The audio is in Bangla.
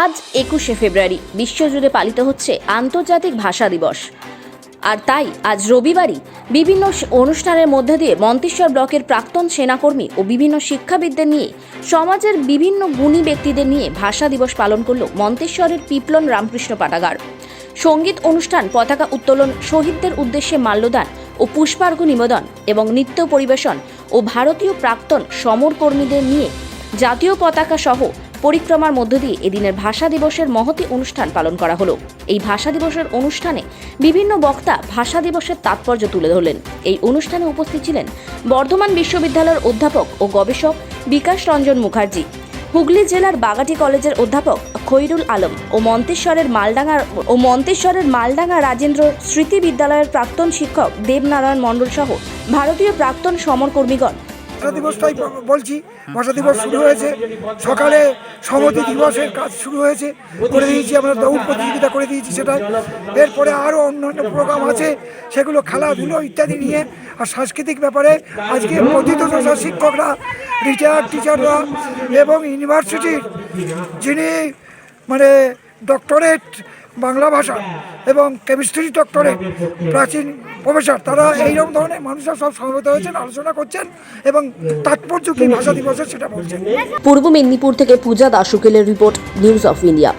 আজ 21শে ফেব্রুয়ারি বিশ্বজুড়ে পালিত হচ্ছে আন্তর্জাতিক ভাষা দিবস। আর তাই আজ রবিবারই বিভিন্ন অনুষ্ঠানের মধ্যে দিয়ে মন্তেশ্বর ব্লকের প্রাক্তন সেনাকর্মী ও বিভিন্ন শিক্ষাবিদদের নিয়ে সমাজের বিভিন্ন গুণী ব্যক্তিদের নিয়ে ভাষা দিবস পালন করল মন্তেশ্বরের পিপলন রামকৃষ্ণ পাঠাগার। সঙ্গীত অনুষ্ঠান, পতাকা উত্তোলন, শহীদদের উদ্দেশ্যে মাল্যদান ও পুষ্পার্ঘ্য নিবেদন এবং নৃত্য পরিবেশন ও ভারতীয় প্রাক্তন সমরকর্মীদের নিয়ে জাতীয় পতাকা সহ পরিক্রমার মধ্য দিয়ে এদিনের ভাষা দিবসের মহতী অনুষ্ঠান পালন করা হলো। এই ভাষা দিবসের অনুষ্ঠানে বিভিন্ন বক্তা ভাষা দিবসের তাৎপর্য তুলে ধরলেন। এই অনুষ্ঠানে উপস্থিত ছিলেন বর্ধমান বিশ্ববিদ্যালয়ের অধ্যাপক ও গবেষক বিকাশ রঞ্জন মুখার্জি, হুগলি জেলার বাগাটি কলেজের অধ্যাপক খৈরুল আলম ও মন্তেশ্বরের মালডাঙ্গা রাজেন্দ্র স্মৃতি বিদ্যালয়ের প্রাক্তন শিক্ষক দেবনারায়ণ মণ্ডল সহ ভারতীয় প্রাক্তন সমরকর্মীগণ। ভাষা দিবসটাই বলছি। ভাষা দিবস শুরু হয়েছে, সকালে সমতি দিবসের কাজ শুরু হয়েছে, করে দিয়েছি আমরা দৌড় প্রতিযোগিতা করে দিয়েছি সেটাই। এরপরে আরও অন্যান্য প্রোগ্রাম আছে, সেগুলো খেলাধুলো ইত্যাদি নিয়ে। আর সাংস্কৃতিক ব্যাপারে আজকে প্রথিতযশা শিক্ষকরা, রিটায়ার্ড টিচাররা এবং ইউনিভার্সিটির যিনি ডক্টরেট বাংলা ভাষা এবং কেমিস্ট্রি ডক্টরেট প্রাচীন প্রফেসর, তারা এইরকম ধরনের মানুষরা সব সমবেত হয়েছেন, আলোচনা করছেন এবং তাৎপর্য কি ভাষা দিবসের সেটা বলছেন। পূর্ব মেদিনীপুর থেকে পূজা দাস উকিলের রিপোর্ট, নিউজ অফ ইন্ডিয়া।